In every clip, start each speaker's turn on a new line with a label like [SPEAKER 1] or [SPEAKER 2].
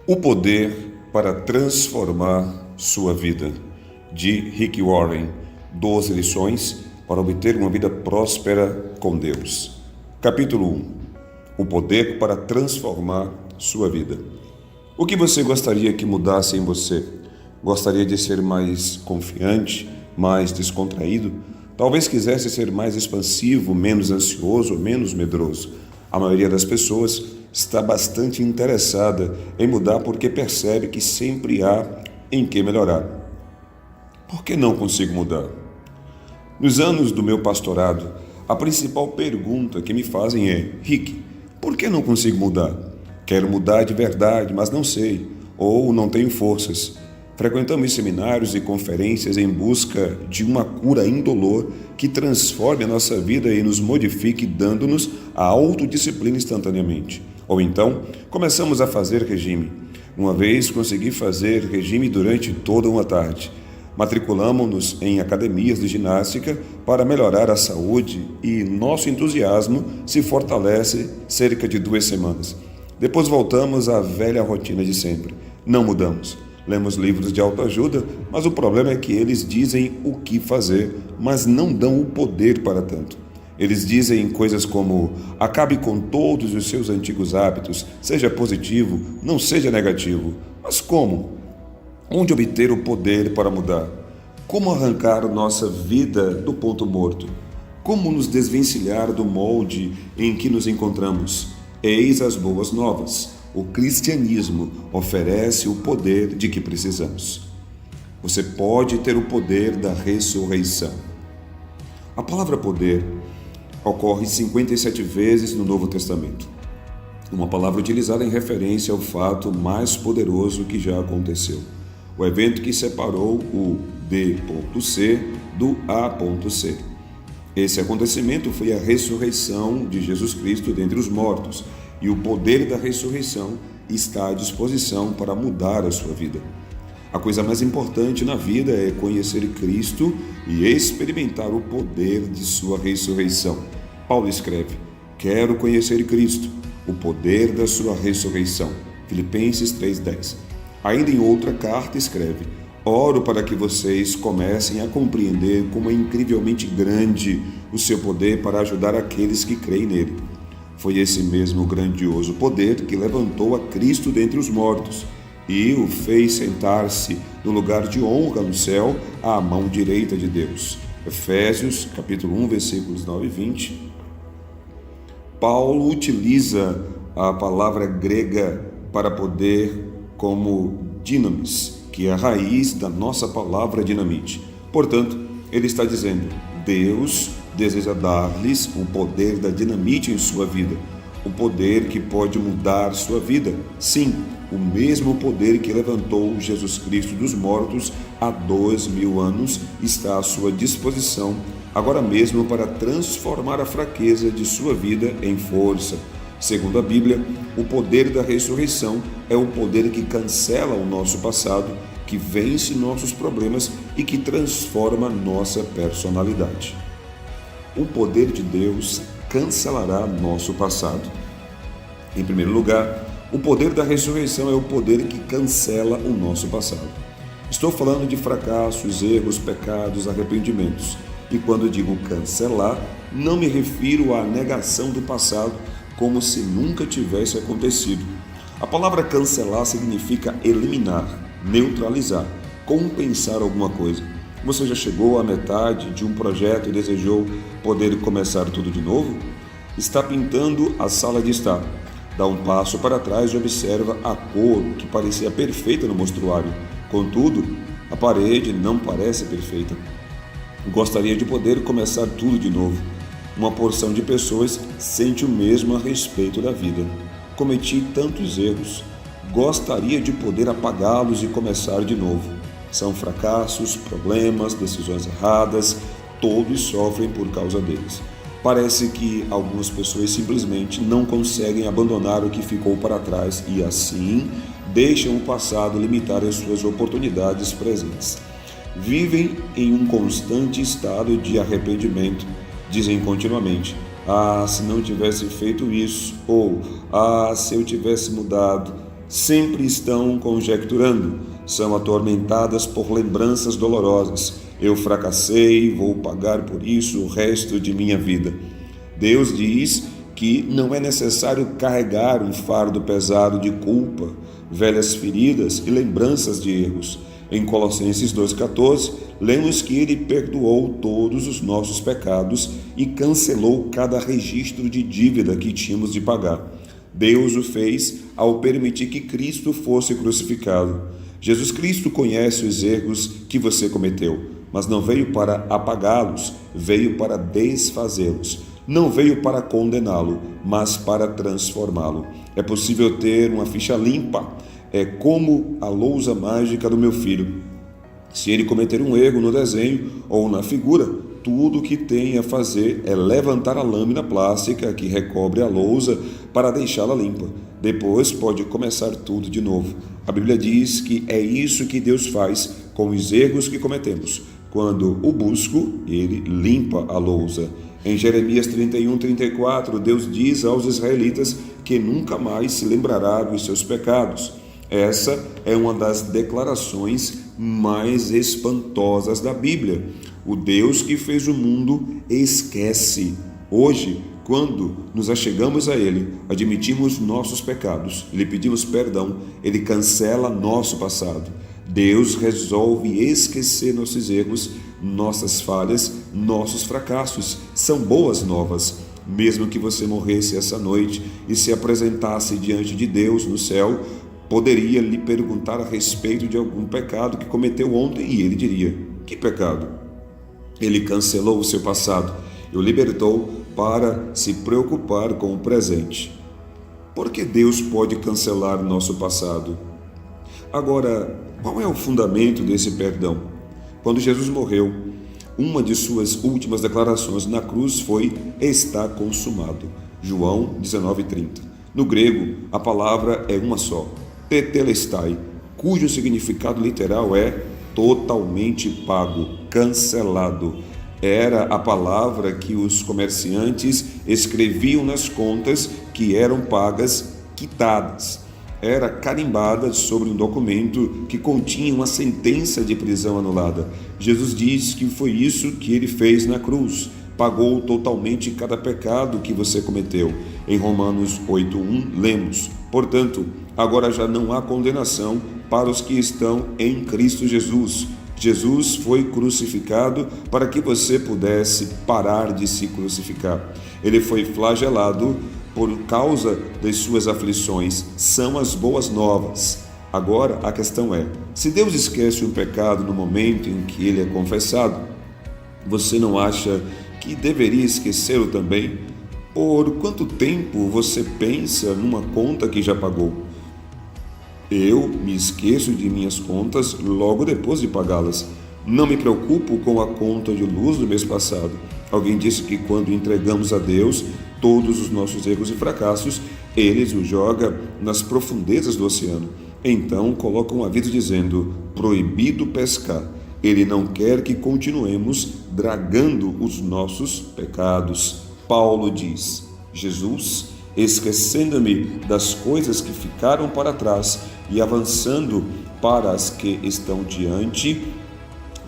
[SPEAKER 1] O poder para transformar sua vida, de Rick Warren. 12 lições para obter uma vida próspera com Deus. Capítulo 1. O poder para transformar sua vida. O que você gostaria que mudasse em você? Gostaria de ser mais confiante, mais descontraído? Talvez quisesse ser mais expansivo, menos ansioso, menos medroso. A maioria das pessoas está bastante interessada em mudar porque percebe que sempre há em que melhorar. Por que não consigo mudar? Nos anos do meu pastorado, a principal pergunta que me fazem é: Rick, por que não consigo mudar? Quero mudar de verdade, mas não sei, ou não tenho forças. Frequentamos seminários e conferências em busca de uma cura indolor que transforme a nossa vida e nos modifique, dando-nos a autodisciplina instantaneamente. Ou então, começamos a fazer regime. Uma vez consegui fazer regime durante toda uma tarde. Matriculamos-nos em academias de ginástica para melhorar a saúde e nosso entusiasmo se fortalece cerca de 2 semanas. Depois voltamos à velha rotina de sempre. Não mudamos. Lemos livros de autoajuda, mas o problema é que eles dizem o que fazer, mas não dão o poder para tanto. Eles dizem coisas como: acabe com todos os seus antigos hábitos, seja positivo, não seja negativo. Mas como? Onde obter o poder para mudar? Como arrancar nossa vida do ponto morto? Como nos desvencilhar do molde em que nos encontramos? Eis as boas novas. O cristianismo oferece o poder de que precisamos. Você pode ter o poder da ressurreição. A palavra poder ocorre 57 vezes no Novo Testamento. Uma palavra utilizada em referência ao fato mais poderoso que já aconteceu. O evento que separou o B.C. do A.C. Esse acontecimento foi a ressurreição de Jesus Cristo dentre os mortos, e o poder da ressurreição está à disposição para mudar a sua vida. A coisa mais importante na vida é conhecer Cristo e experimentar o poder de sua ressurreição. Paulo escreve: quero conhecer Cristo, o poder da sua ressurreição. Filipenses 3:10. Ainda em outra carta escreve: oro para que vocês comecem a compreender como é incrivelmente grande o seu poder para ajudar aqueles que creem nele. Foi esse mesmo grandioso poder que levantou a Cristo dentre os mortos e o fez sentar-se no lugar de honra no céu, à mão direita de Deus. Efésios, capítulo 1, versículos 9 e 20. Paulo utiliza a palavra grega para poder como dinamis, que é a raiz da nossa palavra dinamite. Portanto, ele está dizendo: Deus deseja dar-lhes o poder da dinamite em sua vida, o poder que pode mudar sua vida. Sim, o mesmo poder que levantou Jesus Cristo dos mortos há 2000 anos está à sua disposição agora mesmo para transformar a fraqueza de sua vida em força. Segundo a Bíblia, o poder da ressurreição é o poder que cancela o nosso passado, que vence nossos problemas e que transforma nossa personalidade. O poder de Deus cancelará nosso passado. Em primeiro lugar, o poder da ressurreição é o poder que cancela o nosso passado. Estou falando de fracassos, erros, pecados, arrependimentos. E quando digo cancelar, não me refiro à negação do passado como se nunca tivesse acontecido. A palavra cancelar significa eliminar, neutralizar, compensar alguma coisa. Você já chegou à metade de um projeto e desejou poder começar tudo de novo? Está pintando a sala de estar. Dá um passo para trás e observa a cor que parecia perfeita no mostruário. Contudo, a parede não parece perfeita. Gostaria de poder começar tudo de novo. Uma porção de pessoas sente o mesmo a respeito da vida. Cometi tantos erros. Gostaria de poder apagá-los e começar de novo. São fracassos, problemas, decisões erradas, todos sofrem por causa deles. Parece que algumas pessoas simplesmente não conseguem abandonar o que ficou para trás e assim deixam o passado limitar as suas oportunidades presentes. Vivem em um constante estado de arrependimento. Dizem continuamente: se não tivesse feito isso, ou se eu tivesse mudado. sempre estão conjecturando, são atormentadas por lembranças dolorosas. Eu fracassei, vou pagar por isso o resto de minha vida. Deus diz que não é necessário carregar um fardo pesado de culpa, velhas feridas e lembranças de erros. Em Colossenses 2,14, lemos que Ele perdoou todos os nossos pecados e cancelou cada registro de dívida que tínhamos de pagar. Deus o fez ao permitir que Cristo fosse crucificado. Jesus Cristo conhece os erros que você cometeu, mas não veio para apagá-los, veio para desfazê-los. Não veio para condená-lo, mas para transformá-lo. É possível ter uma ficha limpa. É como a lousa mágica do meu filho. Se ele cometer um erro no desenho ou na figura, tudo o que tem a fazer é levantar a lâmina plástica que recobre a lousa para deixá-la limpa. Depois pode começar tudo de novo. A Bíblia diz que é isso que Deus faz com os erros que cometemos. Quando o busco, Ele limpa a lousa. Em Jeremias 31:34, Deus diz aos israelitas que nunca mais se lembrará dos seus pecados. Essa é uma das declarações mais espantosas da Bíblia. O Deus que fez o mundo esquece. Hoje, quando nos achegamos a Ele, admitimos nossos pecados, lhe pedimos perdão, Ele cancela nosso passado. Deus resolve esquecer nossos erros, nossas falhas, nossos fracassos. São boas novas. Mesmo que você morresse essa noite e se apresentasse diante de Deus no céu, poderia lhe perguntar a respeito de algum pecado que cometeu ontem e ele diria: que pecado? Ele cancelou o seu passado e o libertou para se preocupar com o presente. Por que Deus pode cancelar nosso passado? Agora, qual é o fundamento desse perdão? Quando Jesus morreu, uma de suas últimas declarações na cruz foi: está consumado. João 19:30. No grego, a palavra é uma só, tetelestai, cujo significado literal é totalmente pago, cancelado. Era a palavra que os comerciantes escreviam nas contas que eram pagas, quitadas. Era carimbada sobre um documento que continha uma sentença de prisão anulada. Jesus diz que foi isso que ele fez na cruz. Pagou totalmente cada pecado que você cometeu. Em Romanos 8:1, lemos: portanto, agora já não há condenação para os que estão em Cristo Jesus. Jesus foi crucificado para que você pudesse parar de se crucificar. Ele foi flagelado por causa das suas aflições. São as boas novas. Agora a questão é: se Deus esquece um pecado no momento em que ele é confessado, você não acha que deveria esquecê-lo também? Por quanto tempo você pensa numa conta que já pagou? Eu me esqueço de minhas contas logo depois de pagá-las. Não me preocupo com a conta de luz do mês passado. Alguém disse que quando entregamos a Deus todos os nossos erros e fracassos, Ele os joga nas profundezas do oceano. Então coloca um aviso dizendo: proibido pescar. Ele não quer que continuemos dragando os nossos pecados. Paulo diz: Jesus, esquecendo-me das coisas que ficaram para trás e avançando para as que estão diante,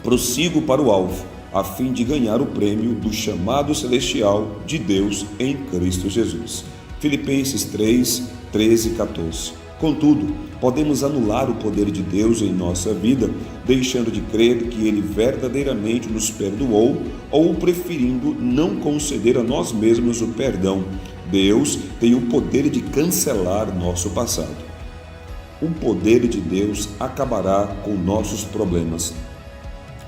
[SPEAKER 1] prossigo para o alvo, a fim de ganhar o prêmio do chamado celestial de Deus em Cristo Jesus. Filipenses 3:13-14. Contudo, podemos anular o poder de Deus em nossa vida, deixando de crer que Ele verdadeiramente nos perdoou ou preferindo não conceder a nós mesmos o perdão. Deus tem o poder de cancelar nosso passado. O poder de Deus acabará com nossos problemas.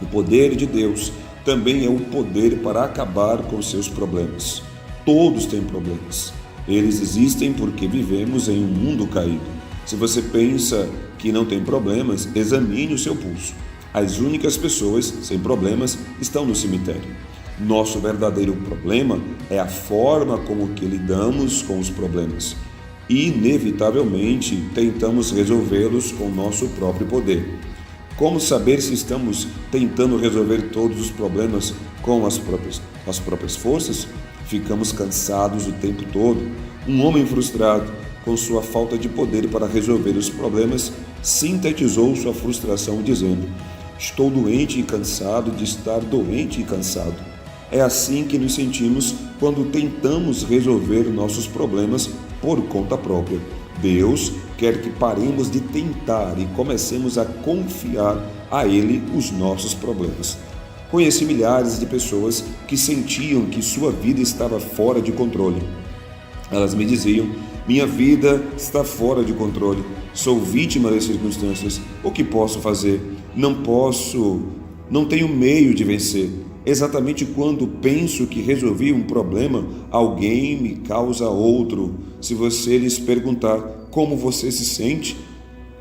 [SPEAKER 1] O poder de Deus também é o poder para acabar com seus problemas. Todos têm problemas. Eles existem porque vivemos em um mundo caído. Se você pensa que não tem problemas, examine o seu pulso. As únicas pessoas sem problemas estão no cemitério. Nosso verdadeiro problema é a forma como que lidamos com os problemas. Inevitavelmente, tentamos resolvê-los com nosso próprio poder. Como saber se estamos tentando resolver todos os problemas com as próprias forças? Ficamos cansados o tempo todo. Um homem frustrado com sua falta de poder para resolver os problemas, sintetizou sua frustração dizendo: estou doente e cansado de estar doente e cansado. É assim que nos sentimos quando tentamos resolver nossos problemas por conta própria. Deus quer que paremos de tentar e comecemos a confiar a Ele os nossos problemas. Conheci milhares de pessoas que sentiam que sua vida estava fora de controle. Elas me diziam: minha vida está fora de controle, sou vítima das circunstâncias, o que posso fazer? Não tenho meio de vencer. Exatamente quando penso que resolvi um problema, alguém me causa outro. Se você lhes perguntar como você se sente,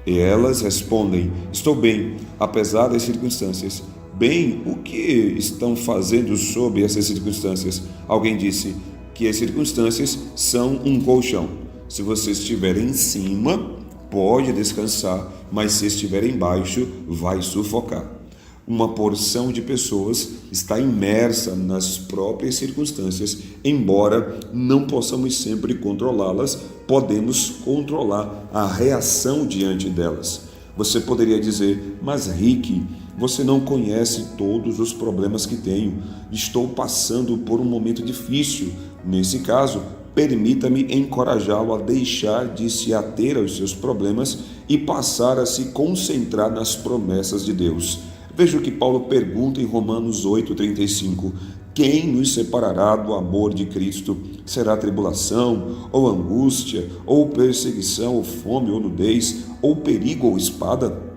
[SPEAKER 1] elas respondem: estou bem, apesar das circunstâncias. Bem, o que estão fazendo sob essas circunstâncias? Alguém disse que as circunstâncias são um colchão. Se você estiver em cima, pode descansar, mas se estiver embaixo, vai sufocar. Uma porção de pessoas está imersa nas próprias circunstâncias. Embora não possamos sempre controlá-las, podemos controlar a reação diante delas. Você poderia dizer: mas Rick, você não conhece todos os problemas que tenho. Estou passando por um momento difícil. Nesse caso, permita-me encorajá-lo a deixar de se ater aos seus problemas e passar a se concentrar nas promessas de Deus. Veja o que Paulo pergunta em Romanos 8,35. Quem nos separará do amor de Cristo? Será tribulação, ou angústia, ou perseguição, ou fome, ou nudez, ou perigo, ou espada?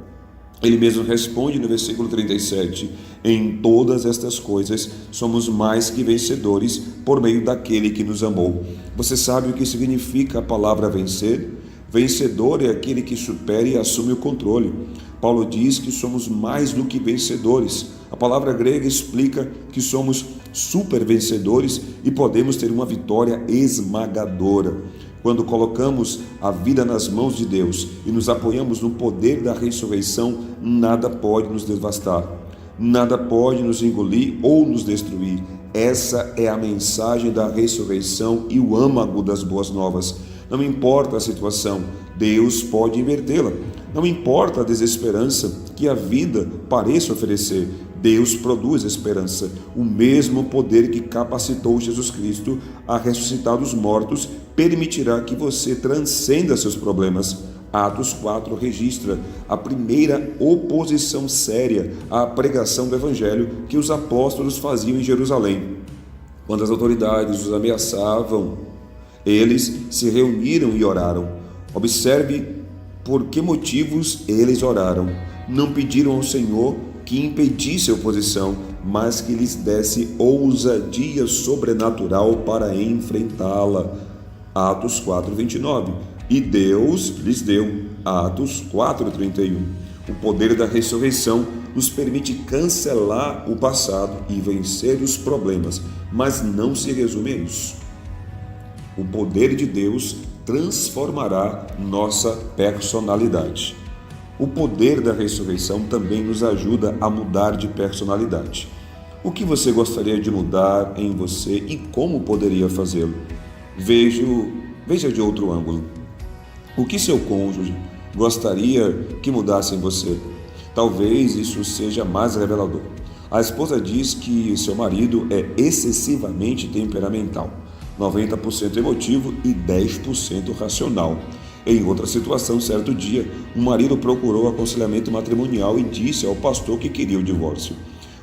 [SPEAKER 1] Ele mesmo responde no versículo 37, em todas estas coisas somos mais que vencedores por meio daquele que nos amou. Você sabe o que significa a palavra vencer? Vencedor é aquele que supera e assume o controle. Paulo diz que somos mais do que vencedores. A palavra grega explica que somos super vencedores e podemos ter uma vitória esmagadora. Quando colocamos a vida nas mãos de Deus e nos apoiamos no poder da ressurreição, nada pode nos devastar, nada pode nos engolir ou nos destruir. Essa é a mensagem da ressurreição e o âmago das boas novas. Não importa a situação, Deus pode invertê-la. Não importa a desesperança que a vida pareça oferecer, Deus produz esperança. O mesmo poder que capacitou Jesus Cristo a ressuscitar dos mortos permitirá que você transcenda seus problemas. Atos 4 registra a primeira oposição séria à pregação do Evangelho que os apóstolos faziam em Jerusalém. Quando as autoridades os ameaçavam, eles se reuniram e oraram. Observe por que motivos eles oraram. Não pediram ao Senhor que impedisse a oposição, mas que lhes desse ousadia sobrenatural para enfrentá-la. Atos 4:29. E Deus lhes deu. Atos 4:31. O poder da ressurreição nos permite cancelar o passado e vencer os problemas, mas não se resume a isso. O poder de Deus transformará nossa personalidade. O poder da ressurreição também nos ajuda a mudar de personalidade. O que você gostaria de mudar em você e como poderia fazê-lo? Veja de outro ângulo. O que seu cônjuge gostaria que mudasse em você? Talvez isso seja mais revelador. A esposa diz que seu marido é excessivamente temperamental, 90% emotivo e 10% racional. Em outra situação, certo dia, um marido procurou aconselhamento matrimonial e disse ao pastor que queria o divórcio.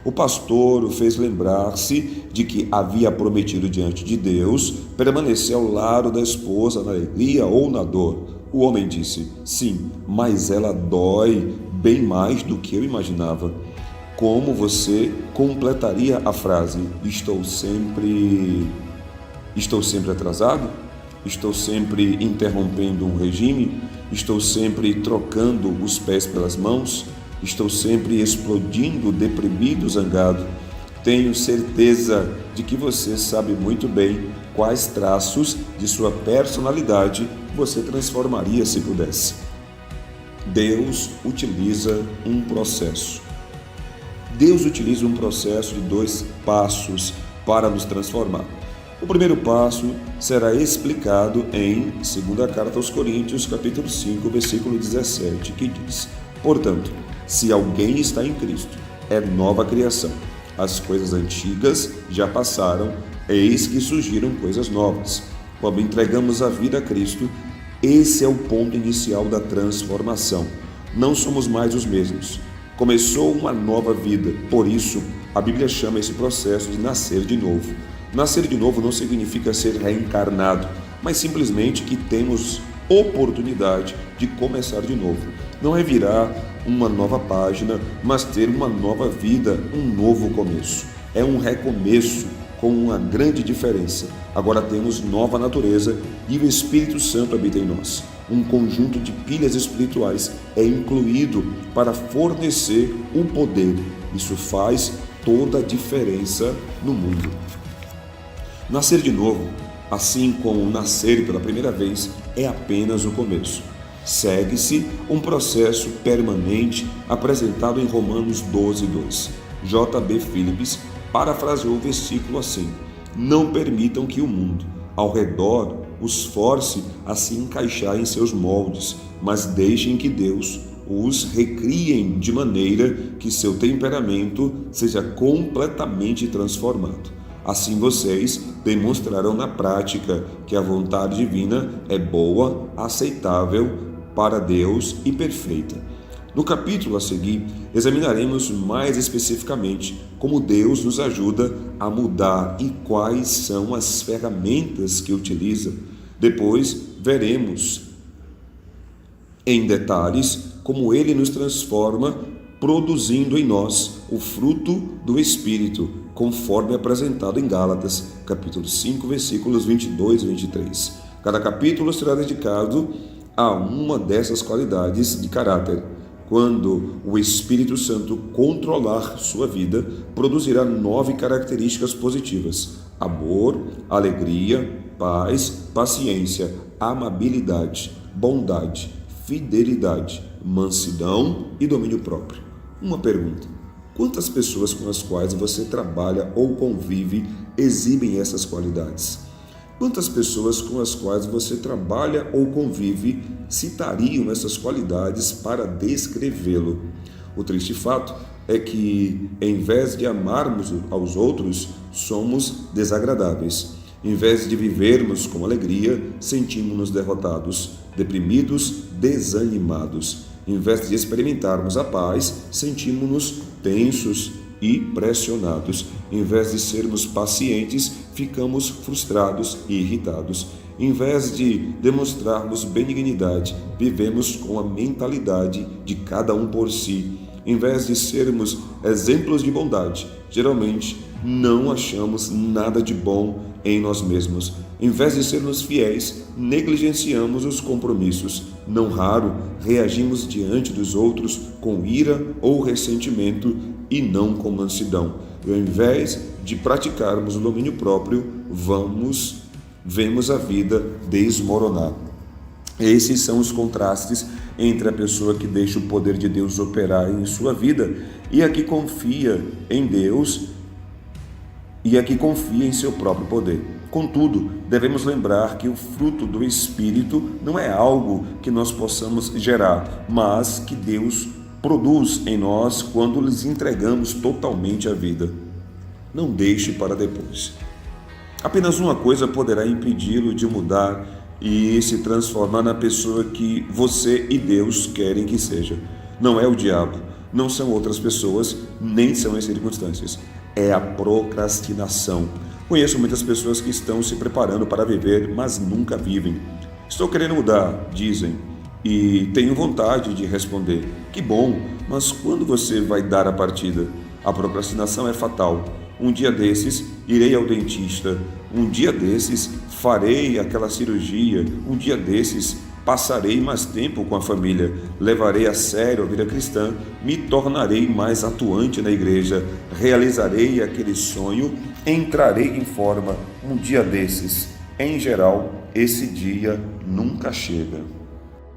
[SPEAKER 1] O pastor o fez lembrar-se de que havia prometido diante de Deus permanecer ao lado da esposa na alegria ou na dor. O homem disse: sim, mas ela dói bem mais do que eu imaginava. Como você completaria a frase: Estou sempre atrasado? Estou sempre interrompendo um regime? Estou sempre trocando os pés pelas mãos? Estou sempre explodindo, deprimido, zangado? Tenho certeza de que você sabe muito bem quais traços de sua personalidade você transformaria se pudesse. Deus utiliza um processo. Deus utiliza um processo de 2 passos para nos transformar. O primeiro passo será explicado em 2ª Carta aos Coríntios, capítulo 5, versículo 17, que diz: Portanto, se alguém está em Cristo, é nova criação. As coisas antigas já passaram, eis que surgiram coisas novas. Quando entregamos a vida a Cristo, esse é o ponto inicial da transformação. Não somos mais os mesmos. Começou uma nova vida, por isso a Bíblia chama esse processo de nascer de novo. Nascer de novo não significa ser reencarnado, mas simplesmente que temos oportunidade de começar de novo. Não é virar uma nova página, mas ter uma nova vida, um novo começo. É um recomeço com uma grande diferença. Agora temos nova natureza e o Espírito Santo habita em nós. Um conjunto de pilhas espirituais é incluído para fornecer o poder. Isso faz toda a diferença no mundo. Nascer de novo, assim como nascer pela primeira vez, é apenas o começo. Segue-se um processo permanente apresentado em Romanos 12:2. J.B. Phillips parafraseou o versículo assim: Não permitam que o mundo ao redor os force a se encaixar em seus moldes, mas deixem que Deus os recriem de maneira que seu temperamento seja completamente transformado. Assim vocês demonstrarão na prática que a vontade divina é boa, aceitável para Deus e perfeita. No capítulo a seguir, examinaremos mais especificamente como Deus nos ajuda a mudar e quais são as ferramentas que utiliza. Depois, veremos em detalhes como Ele nos transforma, produzindo em nós o fruto do Espírito, conforme apresentado em Gálatas, capítulo 5, versículos 22 e 23. Cada capítulo será dedicado a uma dessas qualidades de caráter. Quando o Espírito Santo controlar sua vida, produzirá 9 características positivas: amor, alegria, paz, paciência, amabilidade, bondade, fidelidade, mansidão e domínio próprio. Uma pergunta: quantas pessoas com as quais você trabalha ou convive exibem essas qualidades? Quantas pessoas com as quais você trabalha ou convive citariam essas qualidades para descrevê-lo? O triste fato é que, em vez de amarmos aos outros, somos desagradáveis. Em vez de vivermos com alegria, sentimos-nos derrotados, deprimidos, desanimados. Em vez de experimentarmos a paz, sentimos-nos tensos e pressionados. Em vez de sermos pacientes, ficamos frustrados e irritados. Em vez de demonstrarmos benignidade, vivemos com a mentalidade de cada um por si. Em vez de sermos exemplos de bondade, geralmente não achamos nada de bom em nós mesmos. Em vez de sermos fiéis, negligenciamos os compromissos. Não raro, reagimos diante dos outros com ira ou ressentimento e não com mansidão. E ao invés de praticarmos o domínio próprio, vemos a vida desmoronar. Esses são os contrastes entre a pessoa que deixa o poder de Deus operar em sua vida e a que confia em Deus e a que confia em seu próprio poder. Contudo, devemos lembrar que o fruto do Espírito não é algo que nós possamos gerar, mas que Deus produz em nós quando lhes entregamos totalmente a vida. Não deixe para depois. Apenas uma coisa poderá impedi-lo de mudar e se transformar na pessoa que você e Deus querem que seja. Não é o diabo, não são outras pessoas, nem são as circunstâncias. É a procrastinação. Conheço muitas pessoas que estão se preparando para viver, mas nunca vivem. Estou querendo mudar, dizem, e tenho vontade de responder: que bom, mas quando você vai dar a partida? A procrastinação é fatal. Um dia desses, irei ao dentista. Um dia desses, farei aquela cirurgia. Um dia desses, passarei mais tempo com a família. Levarei a sério a vida cristã. Me tornarei mais atuante na igreja. Realizarei aquele sonho. Entrarei em forma. Um dia desses. Em geral, esse dia nunca chega.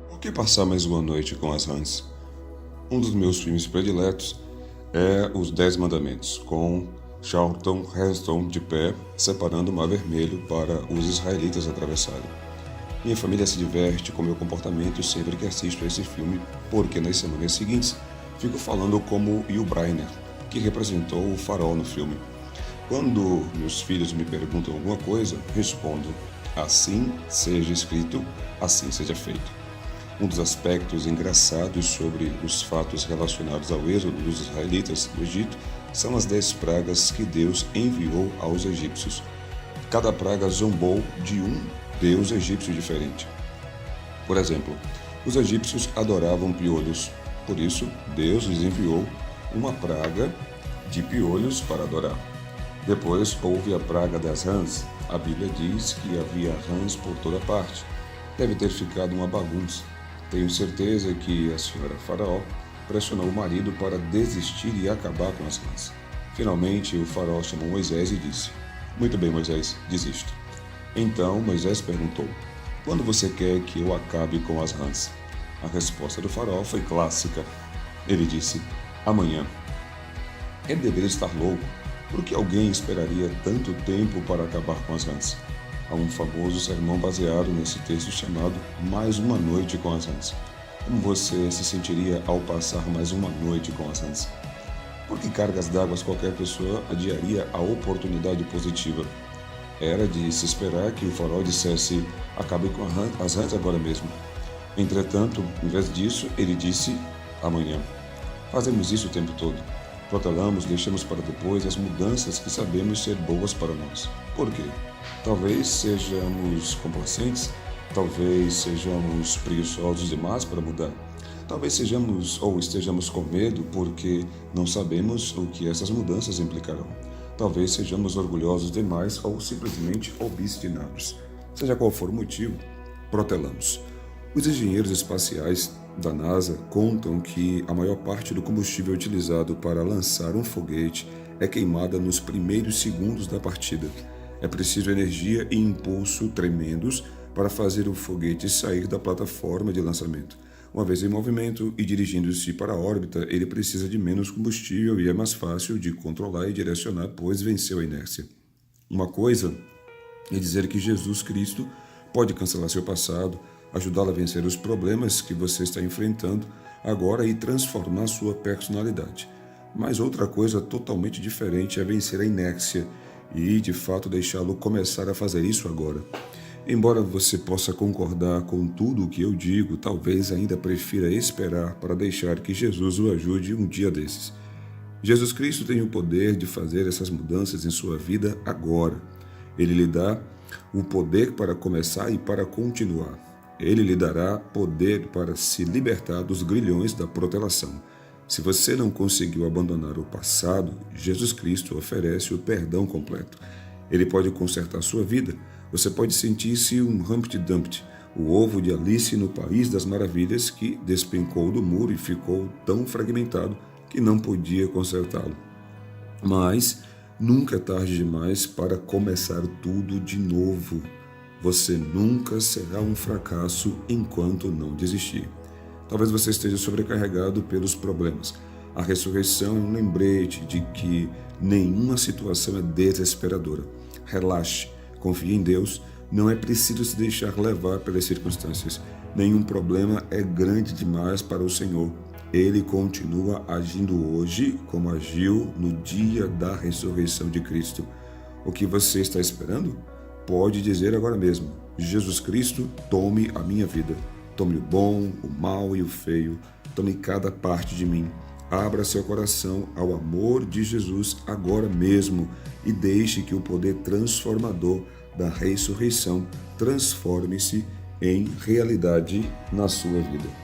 [SPEAKER 1] Por que passar mais uma noite com as rãs? Um dos meus filmes prediletos é Os 10 Mandamentos, com Charlton Heston de pé, separando o Mar Vermelho para os israelitas atravessarem. Minha família se diverte com meu comportamento sempre que assisto a esse filme, porque nas semanas seguintes fico falando como Yul Brynner, que representou o Faraó no filme. Quando meus filhos me perguntam alguma coisa, respondo: assim seja escrito, assim seja feito. Um dos aspectos engraçados sobre os fatos relacionados ao êxodo dos israelitas do Egito são as 10 pragas que Deus enviou aos egípcios. Cada praga zombou de um deus egípcio diferente. Por exemplo, os egípcios adoravam piolhos, por isso Deus lhes enviou uma praga de piolhos para adorar. Depois houve a praga das rãs. A Bíblia diz que havia rãs por toda parte. Deve ter ficado uma bagunça. Tenho certeza que a senhora Faraó pressionou o marido para desistir e acabar com as rãs. Finalmente, o Faraó chamou Moisés e disse: muito bem, Moisés, desisto. Então Moisés perguntou: quando você quer que eu acabe com as rãs? A resposta do Faraó foi clássica. Ele disse: amanhã. Ele deveria estar louco. Por que alguém esperaria tanto tempo para acabar com as rãs? Há um famoso sermão baseado nesse texto chamado Mais uma Noite com as Rãs. Como você se sentiria ao passar mais uma noite com as rãs? Por que cargas d'água qualquer pessoa adiaria a oportunidade positiva? Era de se esperar que o Faraó dissesse: acabe com as rãs agora mesmo. Entretanto, em vez disso, ele disse: amanhã. Fazemos isso o tempo todo. Protelamos, deixamos para depois as mudanças que sabemos ser boas para nós. Por quê? Talvez sejamos complacentes, talvez sejamos preguiçosos demais para mudar. Talvez sejamos ou estejamos com medo porque não sabemos o que essas mudanças implicarão. Talvez sejamos orgulhosos demais ou simplesmente obstinados. Seja qual for o motivo, protelamos. Os engenheiros espaciais da NASA contam que a maior parte do combustível utilizado para lançar um foguete é queimada nos primeiros segundos da partida. É preciso energia e impulso tremendos para fazer o foguete sair da plataforma de lançamento. Uma vez em movimento e dirigindo-se para a órbita, ele precisa de menos combustível e é mais fácil de controlar e direcionar, pois venceu a inércia. Uma coisa é dizer que Jesus Cristo pode cancelar seu passado, ajudá-lo a vencer os problemas que você está enfrentando agora e transformar sua personalidade. Mas outra coisa totalmente diferente é vencer a inércia e, de fato, deixá-lo começar a fazer isso agora. Embora você possa concordar com tudo o que eu digo, talvez ainda prefira esperar para deixar que Jesus o ajude um dia desses. Jesus Cristo tem o poder de fazer essas mudanças em sua vida agora. Ele lhe dá o poder para começar e para continuar. Ele lhe dará poder para se libertar dos grilhões da protelação. Se você não conseguiu abandonar o passado, Jesus Cristo oferece o perdão completo. Ele pode consertar sua vida. Você pode sentir-se um Humpty Dumpty, o ovo de Alice no País das Maravilhas que despencou do muro e ficou tão fragmentado que não podia consertá-lo. Mas nunca é tarde demais para começar tudo de novo. Você nunca será um fracasso enquanto não desistir. Talvez você esteja sobrecarregado pelos problemas. A ressurreição é um lembrete de que nenhuma situação é desesperadora. Relaxe, confie em Deus. Não é preciso se deixar levar pelas circunstâncias. Nenhum problema é grande demais para o Senhor. Ele continua agindo hoje como agiu no dia da ressurreição de Cristo. O que você está esperando? Pode dizer agora mesmo: Jesus Cristo, tome a minha vida. Tome o bom, o mal e o feio. Tome cada parte de mim. Abra seu coração ao amor de Jesus agora mesmo e deixe que o poder transformador da ressurreição transforme-se em realidade na sua vida.